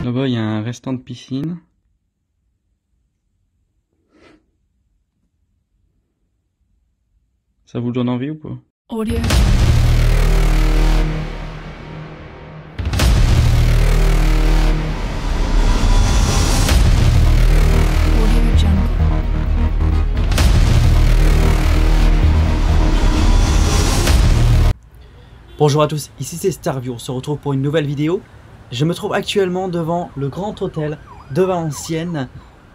Là-bas, il y a un restant de piscine. Ça vous donne envie ou pas? Audio. Bonjour à tous, ici c'est Starview, on se retrouve pour une nouvelle vidéo. Je me trouve actuellement devant le Grand Hôtel de Valenciennes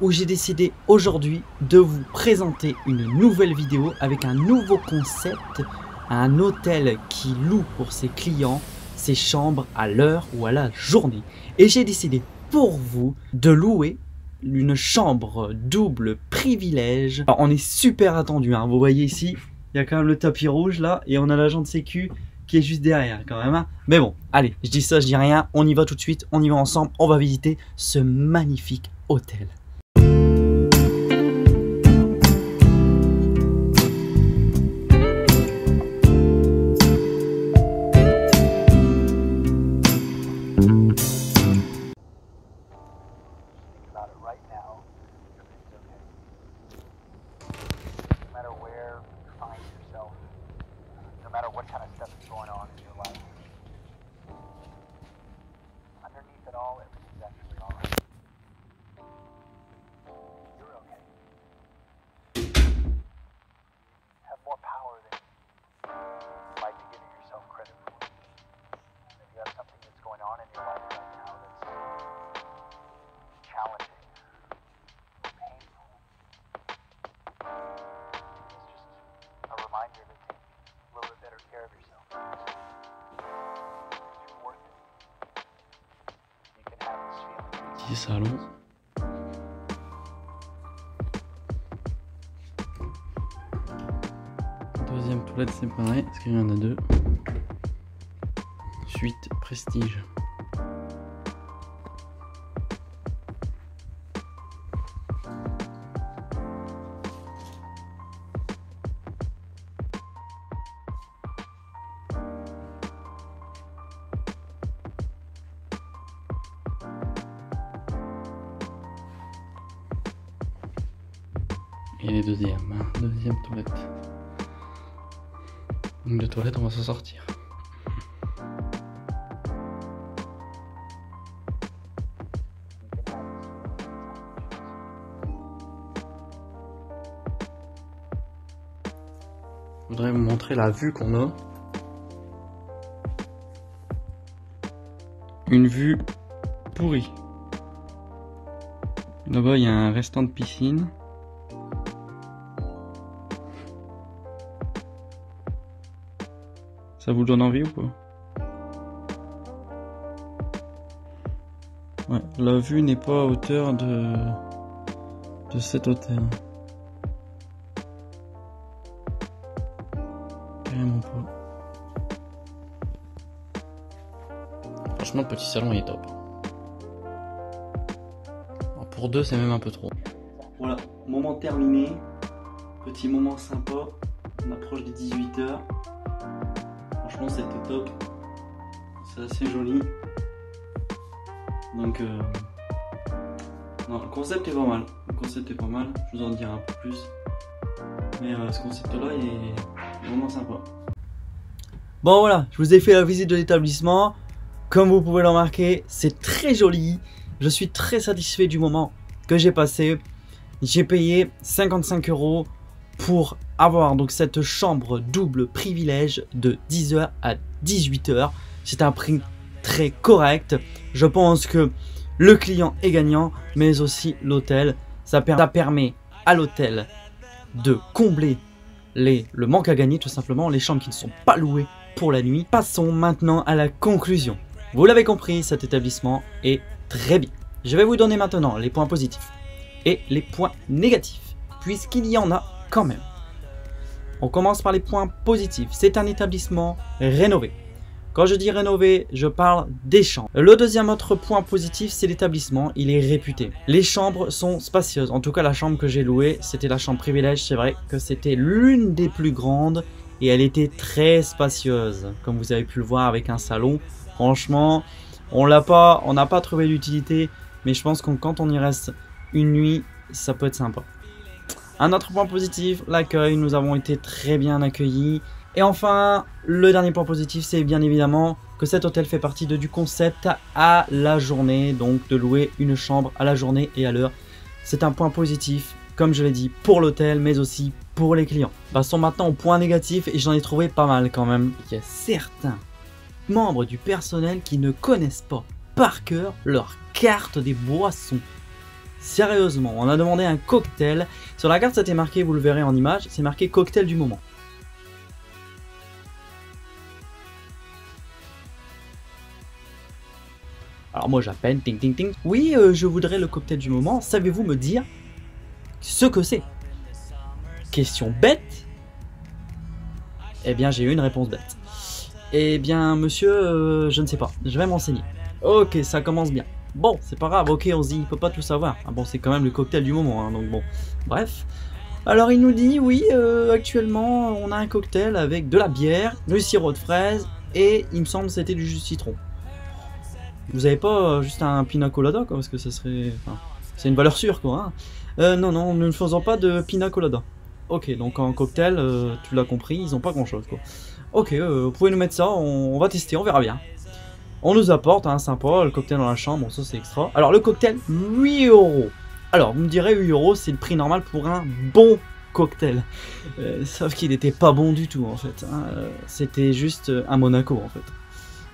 où j'ai décidé aujourd'hui de vous présenter une nouvelle vidéo avec un nouveau concept, un hôtel qui loue pour ses clients ses chambres à l'heure ou à la journée. Et j'ai décidé pour vous de louer une chambre double privilège. Alors, on est super attendu, hein. Vous voyez ici, il y a quand même le tapis rouge là et on a l'agent de sécu qui est juste derrière quand même, hein. Mais bon, allez, je dis ça, je dis rien, on y va tout de suite, on y va ensemble, on va visiter ce magnifique hôtel. No matter what kind of stuff is going on in your life, underneath it all, everything's actually alright. You're okay. You have more power than you might be giving yourself credit for. If you have something that's going on in your life right now that's challenging, painful, it's just a reminder to take a little bit better care of yourself. It's worth it. You can have this feeling. Petit salon. Deuxième toilette séparée, parce qu'il y en a deux. Suite prestige. Et les deuxième toilette. Donc de toilette, on va s'en sortir. Je voudrais vous montrer la vue qu'on a. Une vue pourrie. Là-bas, il y a un restant de piscine. Ça vous donne envie ou pas? Ouais, la vue n'est pas à hauteur de cet hôtel. Carrément pas. Franchement, le petit salon il est top. Alors, pour deux, c'est même un peu trop. Voilà, moment terminé. Petit moment sympa. On approche des 18 h. Franchement, c'était top. C'est assez joli. Donc, non, le concept est pas mal. Le concept est pas mal. Je vous en dirai un peu plus. Mais ce concept-là, il est vraiment sympa. Bon, voilà, je vous ai fait la visite de l'établissement. Comme vous pouvez le remarquer, c'est très joli. Je suis très satisfait du moment que j'ai passé. J'ai payé 55 € pour avoir donc cette chambre double privilège de 10 h à 18 h. C'est un prix très correct. Je pense que le client est gagnant, mais aussi l'hôtel. Ça permet à l'hôtel de combler le manque à gagner, tout simplement, les chambres qui ne sont pas louées pour la nuit. Passons maintenant à la conclusion. Vous l'avez compris, cet établissement est très bien. Je vais vous donner maintenant les points positifs et les points négatifs, puisqu'il y en a quand même. On commence par les points positifs. C'est un établissement rénové. Quand je dis rénové, je parle des chambres. Le deuxième autre point positif, c'est l'établissement. Il est réputé. Les chambres sont spacieuses. En tout cas, la chambre que j'ai louée, c'était la chambre privilège. C'est vrai que c'était l'une des plus grandes et elle était très spacieuse. Comme vous avez pu le voir avec un salon. Franchement, On n'a pas trouvé d'utilité, mais je pense que quand on y reste une nuit, ça peut être sympa. Un autre point positif, l'accueil, nous avons été très bien accueillis. Et enfin, le dernier point positif, c'est bien évidemment que cet hôtel fait partie du concept à la journée, donc de louer une chambre à la journée et à l'heure. C'est un point positif, comme je l'ai dit, pour l'hôtel, mais aussi pour les clients. Passons maintenant au point négatif, et j'en ai trouvé pas mal quand même. Il y a certains membres du personnel qui ne connaissent pas par cœur leur carte des boissons. Sérieusement, on a demandé un cocktail. Sur la carte, c'était marqué, vous le verrez en image, c'est marqué cocktail du moment. Alors moi j'appelle, ting ting ting. Oui, je voudrais le cocktail du moment. Savez-vous me dire ce que c'est? Question bête. Eh bien j'ai eu une réponse bête. Eh bien monsieur, je ne sais pas. Je vais m'enseigner. Ok, ça commence bien. Bon, c'est pas grave, ok, on se dit, il peut pas tout savoir. Ah bon, c'est quand même le cocktail du moment, hein, donc bon. Bref. Alors il nous dit, oui, actuellement, on a un cocktail avec de la bière, du sirop de fraise, et il me semble que c'était du jus de citron. Vous avez pas juste un pina colada, quoi, parce que ça serait... Enfin, c'est une valeur sûre, quoi. Hein. Non, non, nous ne faisons pas de pina colada. Ok, donc en cocktail, tu l'as compris, ils ont pas grand-chose, quoi. Ok, vous pouvez nous mettre ça, on va tester, on verra bien. On nous apporte, hein, sympa, le cocktail dans la chambre, bon ça c'est extra. Alors le cocktail, 8 €. Alors vous me direz 8 €, c'est le prix normal pour un bon cocktail. Sauf qu'il n'était pas bon du tout en fait. Hein. C'était juste un Monaco en fait.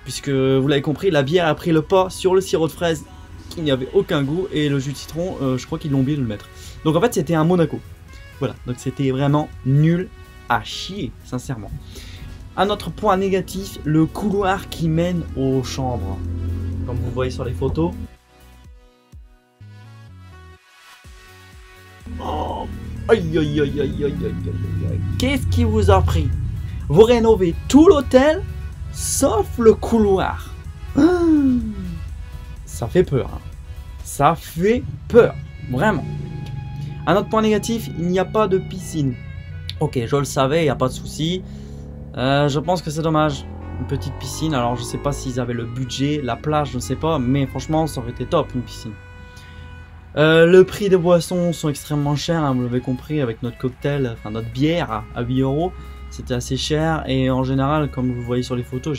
Puisque vous l'avez compris, la bière a pris le pas sur le sirop de fraise qui n'y avait aucun goût. Et le jus de citron, je crois qu'ils l'ont oublié de le mettre. Donc en fait c'était un Monaco. Voilà, donc c'était vraiment nul à chier, sincèrement. Un autre point négatif, le couloir qui mène aux chambres. Comme vous voyez sur les photos. Oh, aïe aïe aïe aïe aïe aïe aïe. Qu'est-ce qui vous a pris? Vous rénovez tout l'hôtel, sauf le couloir. Ça fait peur. Hein. Ça fait peur. Vraiment. Un autre point négatif, il n'y a pas de piscine. Ok, je le savais, il n'y a pas de souci. Je pense que c'est dommage. Une petite piscine, alors je sais pas s'ils avaient le budget, la plage, je ne sais pas, mais franchement ça aurait été top une piscine. Le prix des boissons sont extrêmement chers, hein, vous l'avez compris, avec notre cocktail, enfin notre bière à 8 €, c'était assez cher, et en général, comme vous voyez sur les photos,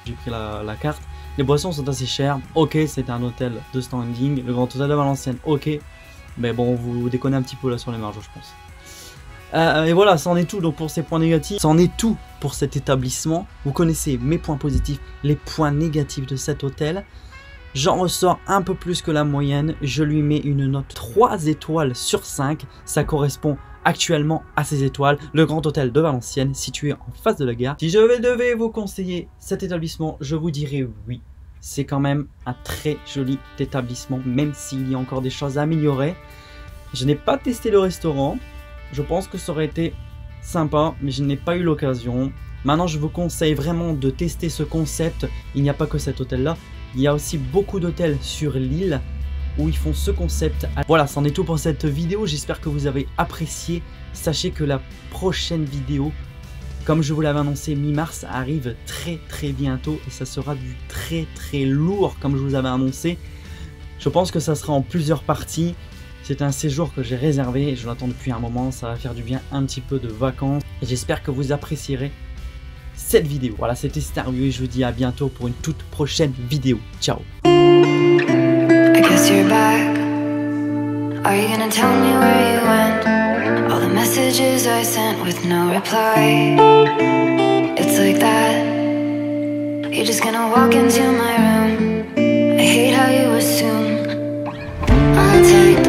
j'ai pris la carte. Les boissons sont assez chères. Ok, c'est un hôtel de standing. Le Grand Hôtel de Valenciennes, ok. Mais bon, vous déconnez un petit peu là sur les marges, je pense. Et voilà, c'en est tout donc pour ces points négatifs. C'en est tout pour cet établissement. Vous connaissez mes points positifs, les points négatifs de cet hôtel. J'en ressors un peu plus que la moyenne. Je lui mets une note 3 étoiles sur 5. Ça correspond actuellement à ces étoiles. Le Grand Hôtel de Valenciennes, situé en face de la gare. Si je devais vous conseiller cet établissement, je vous dirais oui. C'est quand même un très joli établissement, même s'il y a encore des choses à améliorer. Je n'ai pas testé le restaurant. Je pense que ça aurait été sympa, mais je n'ai pas eu l'occasion. Maintenant, je vous conseille vraiment de tester ce concept. Il n'y a pas que cet hôtel-là. Il y a aussi beaucoup d'hôtels sur l'île où ils font ce concept. Voilà, c'en est tout pour cette vidéo. J'espère que vous avez apprécié. Sachez que la prochaine vidéo, comme je vous l'avais annoncé, mi-mars, arrive très bientôt. Et ça sera du très lourd, comme je vous avais annoncé. Je pense que ça sera en plusieurs parties. C'est un séjour que j'ai réservé. Je l'attends depuis un moment. Ça va faire du bien, un petit peu de vacances. Et j'espère que vous apprécierez cette vidéo. Voilà, c'était Starview et je vous dis à bientôt pour une toute prochaine vidéo. Ciao. I guess you're back. Are you gonna tell me where you went? All the messages I sent with no reply. It's like that. You're just gonna walk into my room. I hate how you assume I'll take